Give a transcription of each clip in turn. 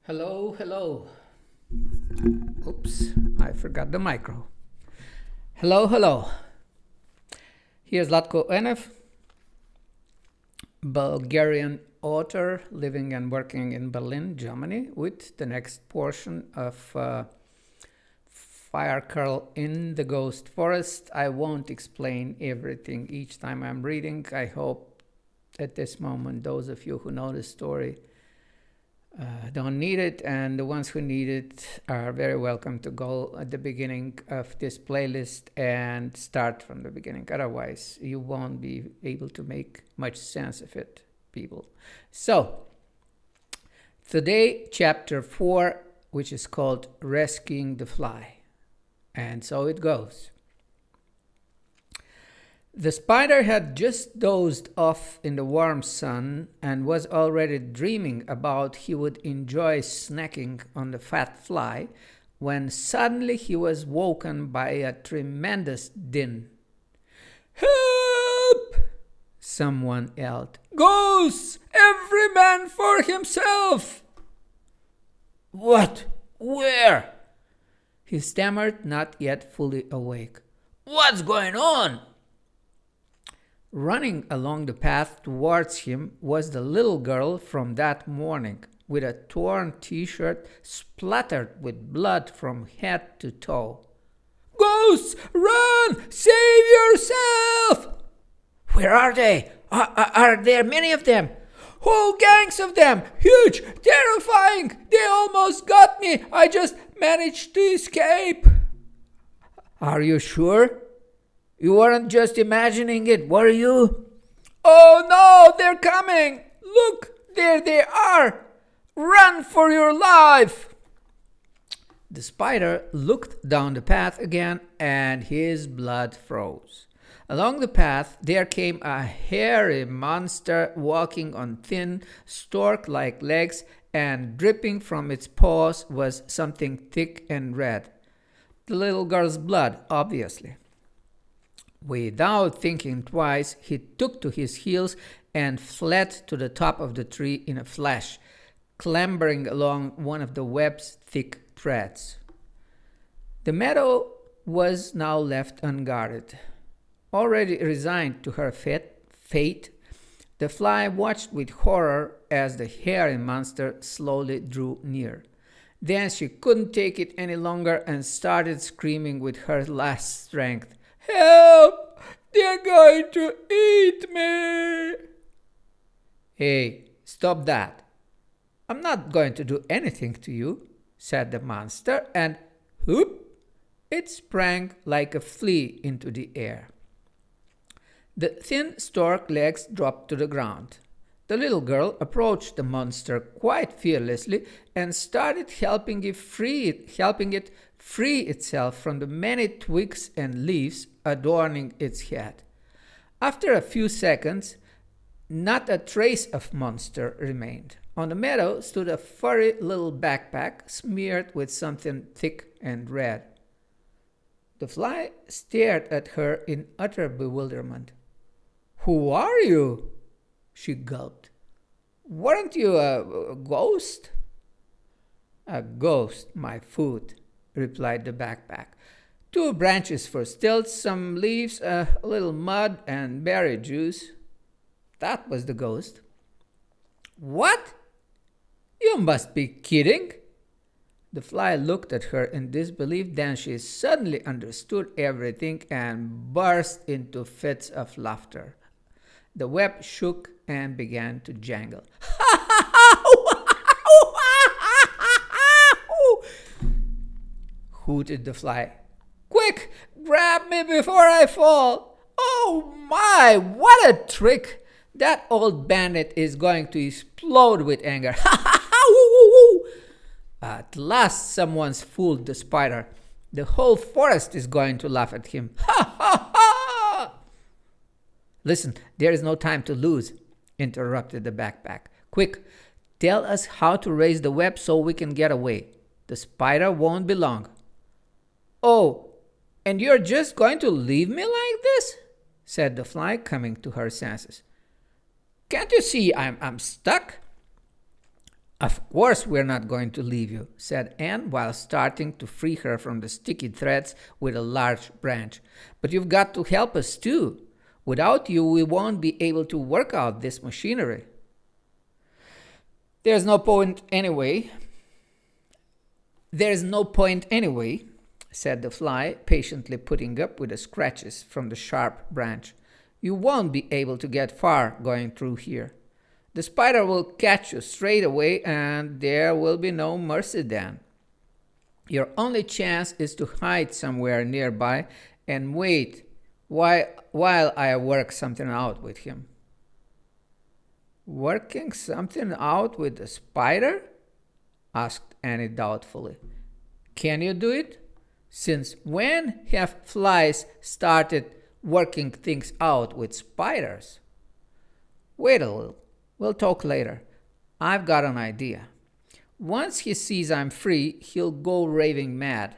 Hello, hello. Oops, I forgot the micro. Hello, hello. Here's Latko Enev, Bulgarian author living and working in Berlin, Germany, with the next portion of Firecurl in the Ghost Forest. I won't explain everything each time I'm reading. I hope at this moment those of you who know the story don't need it, and the ones who need it are very welcome to go at the beginning of this playlist and start from the beginning. Otherwise, you won't be able to make much sense of it, people. So, today, chapter 4, which is called Rescuing the Fly. And so it goes. The spider had just dozed off in the warm sun and was already dreaming about he would enjoy snacking on the fat fly when suddenly he was woken by a tremendous din. "Help!" someone yelled. "Ghosts! Every man for himself!" "What? Where?" he stammered, not yet fully awake. "What's going on?" Running along the path towards him was the little girl from that morning, with a torn t-shirt splattered with blood from head to toe. "Ghosts! Run! Save yourself!" "Where are they? Are there many of them?" "Whole gangs of them! Huge! Terrifying! They almost got me! I just managed to escape!" "Are you sure? You weren't just imagining it, were you?" "Oh no, they're coming! Look, there they are! Run for your life!" The spider looked down the path again, and his blood froze. Along the path there came a hairy monster walking on thin, stork-like legs, and dripping from its paws was something thick and red. The little girl's blood, obviously. Without thinking twice, he took to his heels and fled to the top of the tree in a flash, clambering along one of the web's thick threads. The meadow was now left unguarded. Already resigned to her fate, the fly watched with horror as the hairy monster slowly drew near. Then she couldn't take it any longer and started screaming with her last strength. "Help! They're going to eat me!" "Hey, stop that. I'm not going to do anything to you," said the monster, and whoop, it sprang like a flea into the air. The thin stork legs dropped to the ground. The little girl approached the monster quite fearlessly and started helping it free itself from the many twigs and leaves adorning its head. After a few seconds, not a trace of monster remained. On the meadow stood a furry little backpack smeared with something thick and red. The fly stared at her in utter bewilderment. "Who are you?" she gulped. "Weren't you a ghost?" "A ghost, my food," replied the backpack. "2 branches for stilts, some leaves, a little mud, and berry juice. That was the ghost." "What? You must be kidding!" The fly looked at her in disbelief, then she suddenly understood everything and burst into fits of laughter. The web shook and began to jangle. hooted the fly. "Quick, grab me before I fall! Oh my, what a trick! That old bandit is going to explode with anger. At last someone's fooled the spider. The whole forest is going to laugh at him. Ha ha ha!" "Listen, there is no time to lose," interrupted the backpack. "Quick, tell us how to raise the web so we can get away. The spider won't be long." "Oh, and you're just going to leave me like this?" said the fly, coming to her senses. "Can't you see I'm stuck?" Of course we're not going to leave you, said Anne while starting to free her from the sticky threads with a large branch. But you've got to help us too. Without you, we won't be able to work out this machinery. There's no point anyway, said the fly, patiently putting up with the scratches from the sharp branch. You won't be able to get far going through here. The spider will catch you straight away, and there will be no mercy then. Your only chance is to hide somewhere nearby and wait while I work something out with him. Working something out with the spider? Asked Annie doubtfully. Can you do it? Since when have flies started working things out with spiders? Wait a little. We'll talk later. I've got an idea. Once he sees I'm free, he'll go raving mad.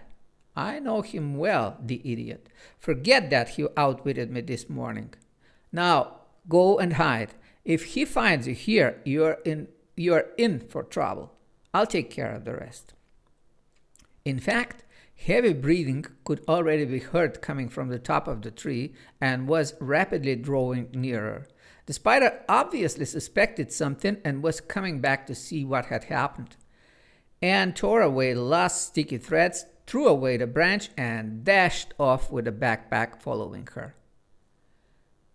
I know him well, the idiot. Forget that he outwitted me this morning. Now, go and hide. If he finds you here, you're in for trouble. I'll take care of the rest. In fact, heavy breathing could already be heard coming from the top of the tree and was rapidly drawing nearer. The spider obviously suspected something and was coming back to see what had happened. Anne tore away the last sticky threads, threw away the branch, and dashed off with the backpack following her.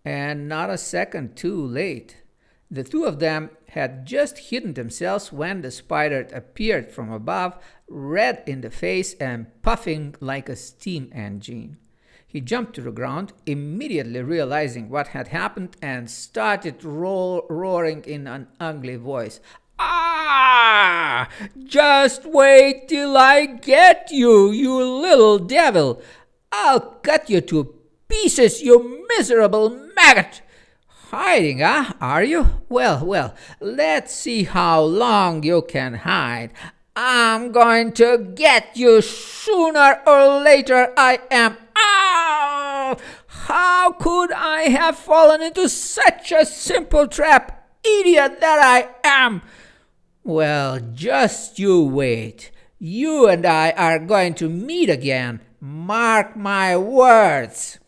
And not a second too late. The two of them had just hidden themselves when the spider appeared from above, red in the face and puffing like a steam engine. He jumped to the ground, immediately realizing what had happened, and started roaring in an ugly voice. Ah! Just wait till I get you, you little devil! I'll cut you to pieces, you miserable maggot! Hiding, huh? Are you? Well, let's see how long you can hide. I'm going to get you sooner or later, I am. Ow! How could I have fallen into such a simple trap, idiot that I am? Well, just you wait. You and I are going to meet again. Mark my words.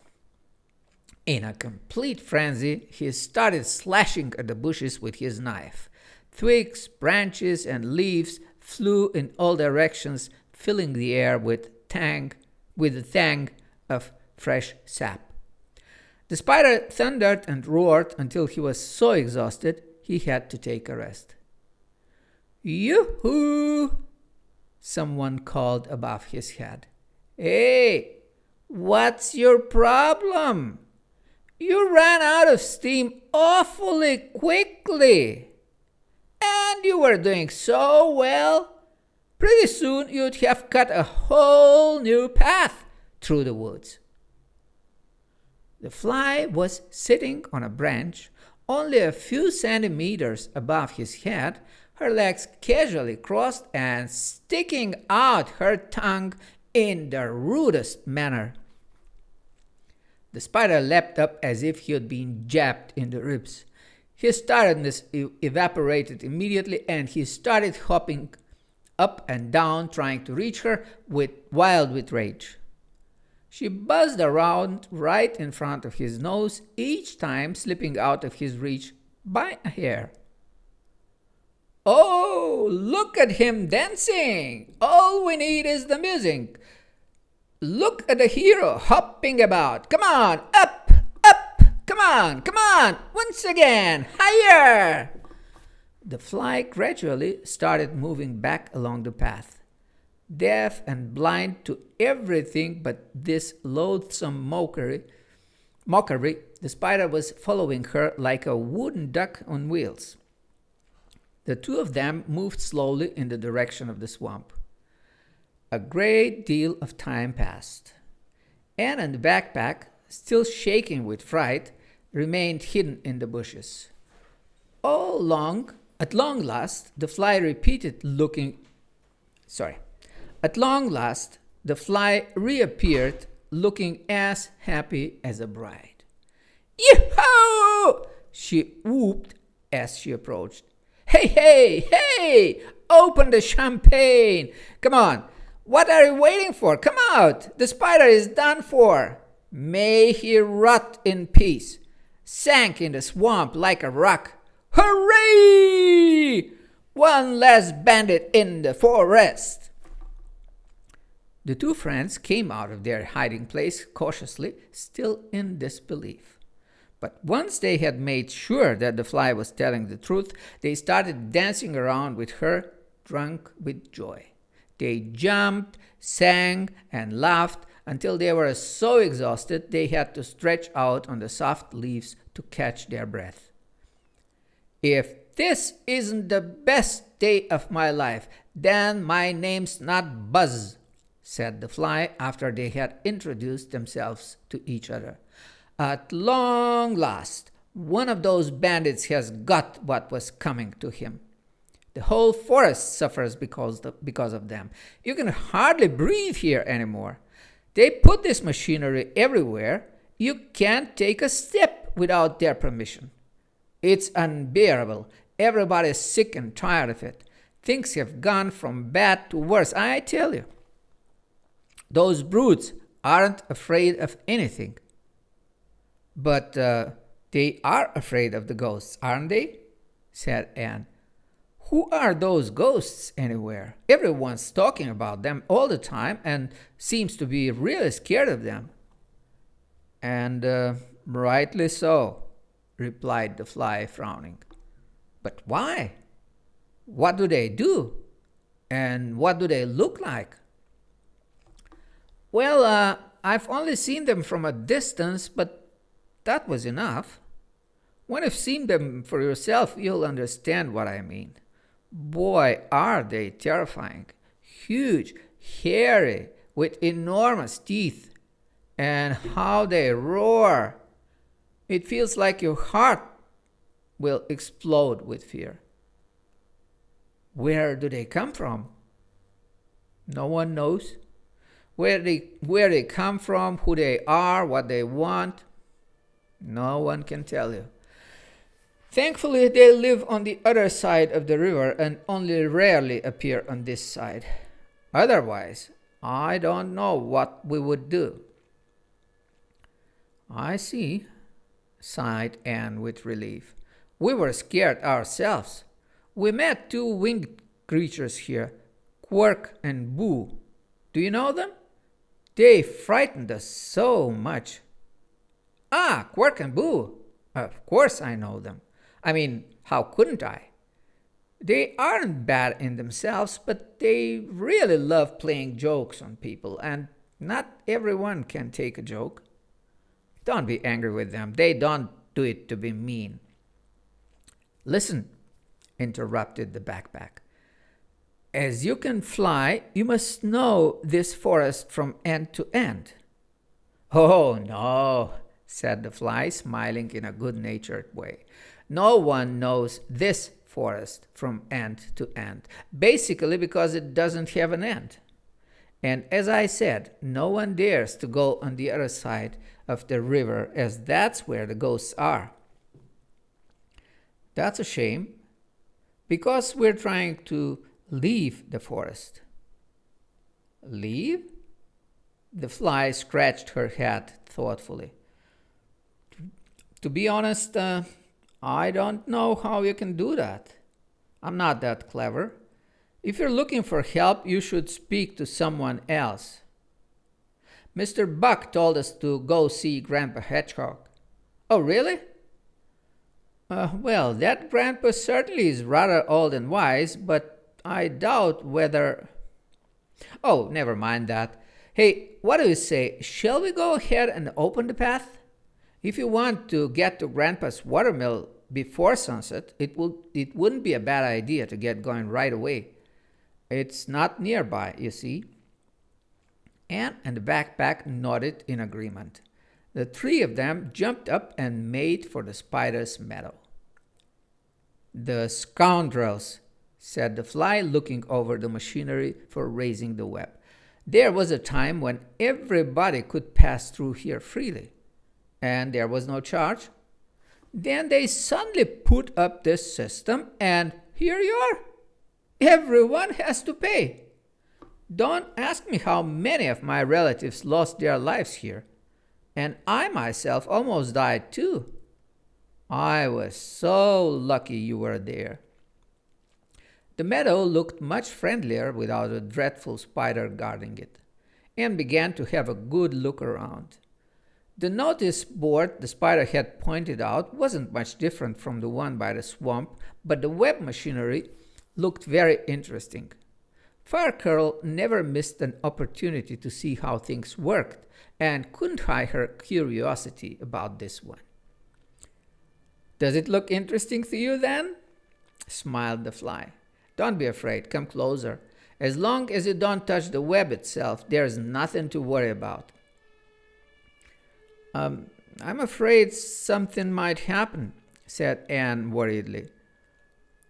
In a complete frenzy, he started slashing at the bushes with his knife. Twigs, branches, and leaves flew in all directions, filling the air with the tang of fresh sap. The spider thundered and roared until he was so exhausted he had to take a rest. Yoo-hoo! Someone called above his head. Hey, what's your problem? You ran out of steam awfully quickly. And you were doing so well. Pretty soon you'd have cut a whole new path through the woods. The fly was sitting on a branch only a few centimeters above his head, her legs casually crossed and sticking out her tongue in the rudest manner. The spider leapt up as if he had been jabbed in the ribs. His tiredness evaporated immediately, and he started hopping up and down, trying to reach her, wild with rage. She buzzed around right in front of his nose, each time slipping out of his reach by a hair. Oh, look at him dancing! All we need is the music. Look at the hero hopping about. Come on, up, up, come on, once again, higher! The fly gradually started moving back along the path. Deaf and blind to everything but this loathsome mockery, the spider was following her like a wooden duck on wheels. The two of them moved slowly in the direction of the swamp. A great deal of time passed. Anne and the backpack, still shaking with fright, remained hidden in the bushes. At long last, the fly reappeared, looking as happy as a bride. Yee-hoo! She whooped as she approached. Hey, hey, hey! Open the champagne! Come on! What are you waiting for? Come out! The spider is done for! May he rot in peace! Sank in the swamp like a rock! Hooray! One less bandit in the forest! The two friends came out of their hiding place cautiously, still in disbelief. But once they had made sure that the fly was telling the truth, they started dancing around with her, drunk with joy. They jumped, sang, and laughed until they were so exhausted they had to stretch out on the soft leaves to catch their breath. If this isn't the best day of my life, then my name's not Buzz, said the fly after they had introduced themselves to each other. At long last, one of those bandits has got what was coming to him. The whole forest suffers because of them. You can hardly breathe here anymore. They put this machinery everywhere. You can't take a step without their permission. It's unbearable. Everybody's sick and tired of it. Things have gone from bad to worse, I tell you. Those brutes aren't afraid of anything. But they are afraid of the ghosts, aren't they? Said Anne. Who are those ghosts anywhere? Everyone's talking about them all the time and seems to be really scared of them. And rightly so, replied the fly, frowning. But why? What do they do? And what do they look like? Well, I've only seen them from a distance, but that was enough. When you've seen them for yourself, you'll understand what I mean. Boy, are they terrifying. Huge, hairy, with enormous teeth. And how they roar. It feels like your heart will explode with fear. Where do they come from? No one knows. Where they come from, who they are, what they want, no one can tell you. Thankfully, they live on the other side of the river and only rarely appear on this side. Otherwise, I don't know what we would do. I see, sighed Anne with relief. We were scared ourselves. We met two winged creatures here, Quirk and Boo. Do you know them? They frightened us so much. Ah, Quirk and Boo. Of course I know them. I mean, how couldn't I? They aren't bad in themselves, but they really love playing jokes on people, and not everyone can take a joke. Don't be angry with them. They don't do it to be mean. Listen, interrupted the backpack. As you can fly, you must know this forest from end to end. Oh, no, said the fly, smiling in a good-natured way. No one knows this forest from end to end, basically because it doesn't have an end. And as I said, no one dares to go on the other side of the river, as that's where the ghosts are. That's a shame, because we're trying to leave the forest. Leave? The fly scratched her head thoughtfully. To be honest, I don't know how you can do that. I'm not that clever. If you're looking for help, you should speak to someone else. Mr. Buck told us to go see Grandpa Hedgehog. Oh, really? Well, that grandpa certainly is rather old and wise, but I doubt whether... Oh, never mind that. Hey, what do you say? Shall we go ahead and open the path? If you want to get to Grandpa's watermill before sunset, it wouldn't be a bad idea to get going right away. It's not nearby, you see. Anne and the backpack nodded in agreement. The three of them jumped up and made for the spider's meadow. The scoundrels, said the fly, looking over the machinery for raising the web. There was a time when everybody could pass through here freely, and there was no charge. Then they suddenly put up this system, and here you are. Everyone has to pay. Don't ask me how many of my relatives lost their lives here. And I myself almost died too. I was so lucky you were there. The meadow looked much friendlier without a dreadful spider guarding it, and began to have a good look around. The notice board the spider had pointed out wasn't much different from the one by the swamp, but the web machinery looked very interesting. Firecurl never missed an opportunity to see how things worked, and couldn't hide her curiosity about this one. Does it look interesting to you then? Smiled the fly. Don't be afraid, come closer. As long as you don't touch the web itself, there's nothing to worry about. I'm afraid something might happen, said Anne worriedly.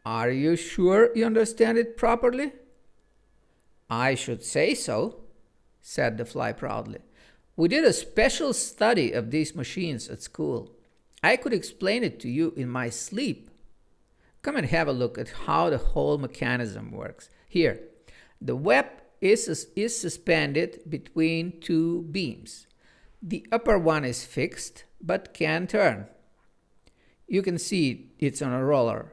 Are you sure you understand it properly? I should say so, said the fly proudly. We did a special study of these machines at school. I could explain it to you in my sleep. Come and have a look at how the whole mechanism works. Here, the web is suspended between two beams. The upper one is fixed, but can turn. You can see it's on a roller.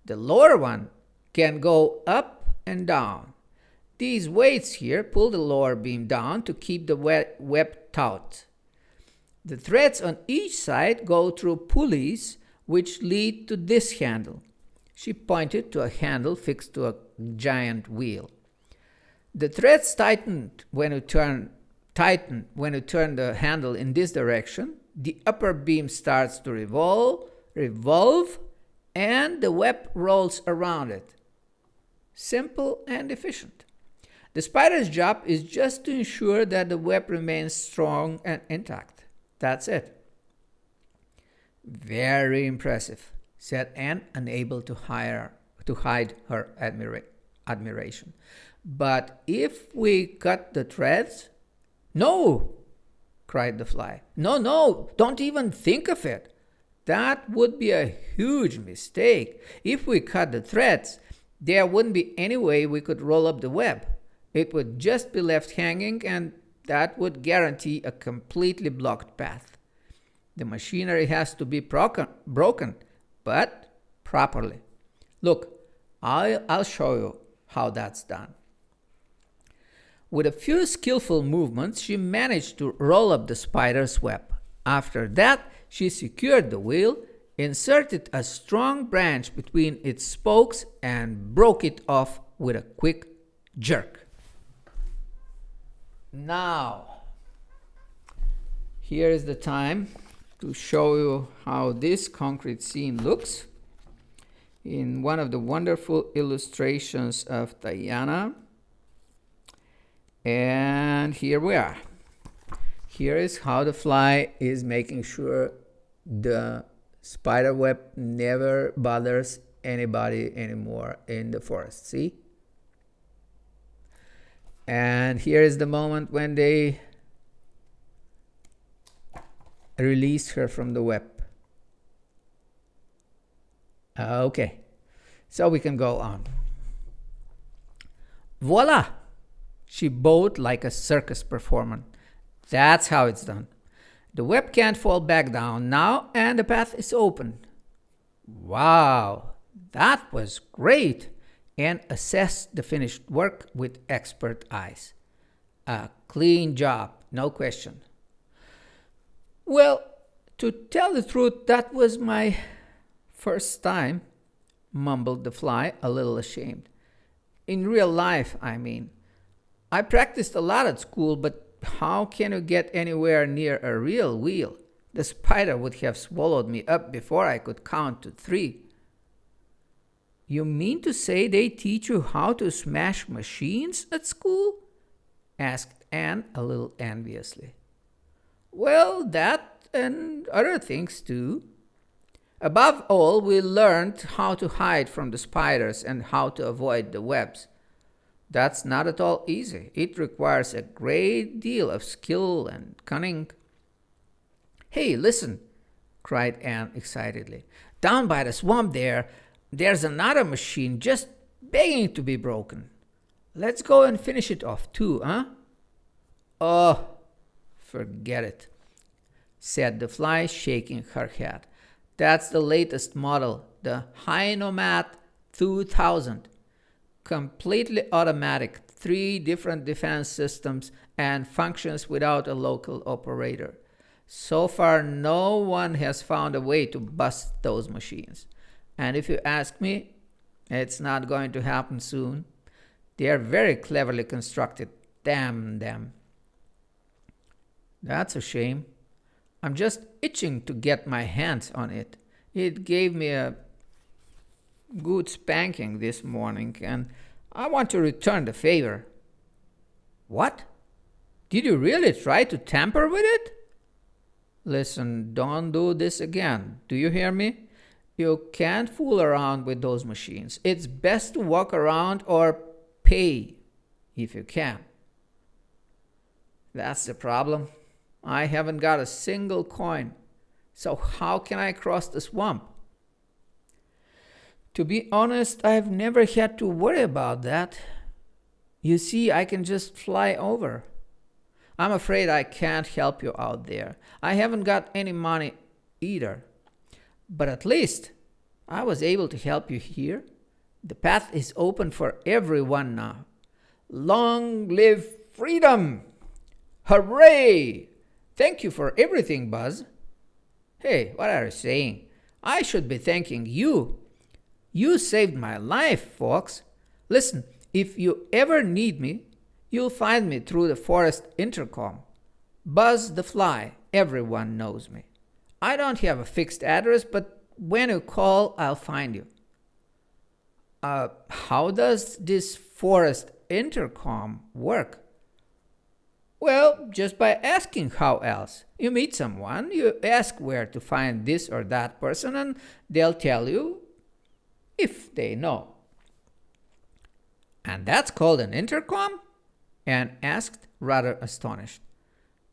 The lower one can go up and down. These weights here pull the lower beam down to keep the web taut. The threads on each side go through pulleys which lead to this handle. She pointed to a handle fixed to a giant wheel. The threads tighten when you turn the handle in this direction. The upper beam starts to revolve, and the web rolls around it. Simple and efficient. The spider's job is just to ensure that the web remains strong and intact. That's it. Very impressive, said Anne, unable to hide her admiration. But if we cut the threads? No, cried the fly. No, don't even think of it. That would be a huge mistake. If we cut the threads, there wouldn't be any way we could roll up the web. It would just be left hanging, and that would guarantee a completely blocked path. The machinery has to be broken, but properly. Look, I'll show you how that's done. With a few skillful movements, she managed to roll up the spider's web. After that, she secured the wheel, inserted a strong branch between its spokes, and broke it off with a quick jerk. Now, here is the time to show you how this concrete scene looks in one of the wonderful illustrations of Diana. And here we are. Here is how the fly is making sure the spider web never bothers anybody anymore in the forest. See? And here is the moment when they release her from the web. Okay, so we can go on. Voila! She bowed like a circus performer. That's how it's done. The web can't fall back down now, and the path is open. Wow, that was great! And assessed the finished work with expert eyes. A clean job, no question. Well, to tell the truth, that was my first time, mumbled the fly, a little ashamed. In real life, I mean. I practiced a lot at school, but how can you get anywhere near a real wheel? The spider would have swallowed me up before I could count to 3. You mean to say they teach you how to smash machines at school? Asked Anne a little enviously. Well, that and other things too. Above all, we learned how to hide from the spiders and how to avoid the webs. That's not at all easy. It requires a great deal of skill and cunning. Hey, listen, cried Anne excitedly. Down by the swamp there, there's another machine just begging to be broken. Let's go and finish it off too, huh? Oh, forget it, said the fly, shaking her head. That's the latest model, the Hynomat 2000. Completely automatic, 3 different defense systems, and functions without a local operator. So far, no one has found a way to bust those machines. And if you ask me, it's not going to happen soon. They are very cleverly constructed. Damn them. That's a shame. I'm just itching to get my hands on it. It gave me a good spanking this morning, and I want to return the favor. What? Did you really try to tamper with it? Listen, don't do this again. Do you hear me? You can't fool around with those machines. It's best to walk around or pay if you can. That's the problem. I haven't got a single coin. So how can I cross the swamp? To be honest, I've never had to worry about that. You see, I can just fly over. I'm afraid I can't help you out there. I haven't got any money either. But at least I was able to help you here. The path is open for everyone now. Long live freedom! Hooray! Thank you for everything, Buzz. Hey, what are you saying? I should be thanking you. You saved my life, Fox. Listen, if you ever need me, you'll find me through the forest intercom. Buzz the Fly, everyone knows me. I don't have a fixed address, but when you call, I'll find you. How does this forest intercom work? Well, just by asking how else. You meet someone, you ask where to find this or that person, and they'll tell you if they know. And that's called an intercom? Anne asked, rather astonished.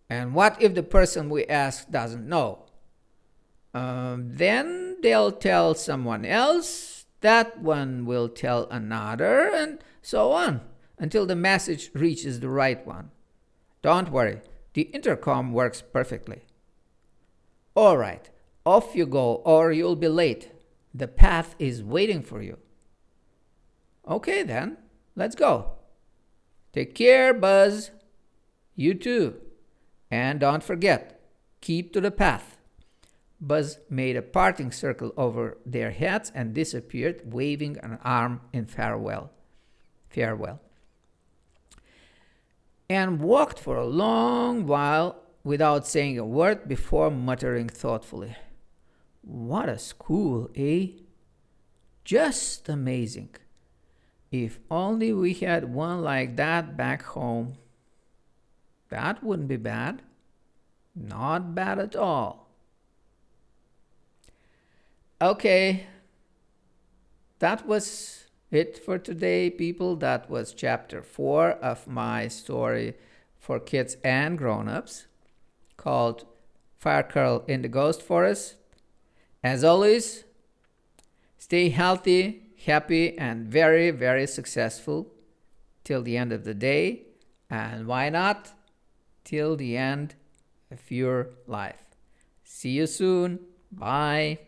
And what if the person we ask doesn't know? Then they'll tell someone else, that one will tell another, and so on, until the message reaches the right one. Don't worry, the intercom works perfectly. All right, off you go, or you'll be late. The path is waiting for you. Okay then, let's go. Take care, Buzz. You too. And don't forget, keep to the path. Buzz made a parting circle over their heads and disappeared, waving an arm in farewell. And walked for a long while without saying a word before muttering thoughtfully, "What a school, eh? Just amazing. If only we had one like that back home. That wouldn't be bad. Not bad at all." Okay, that was it for today, people. That was chapter 4 of my story for kids and grown-ups called Firecurl in the Ghost Forest. As always, stay healthy, happy, and very, very successful till the end of the day. And why not till the end of your life. See you soon. Bye.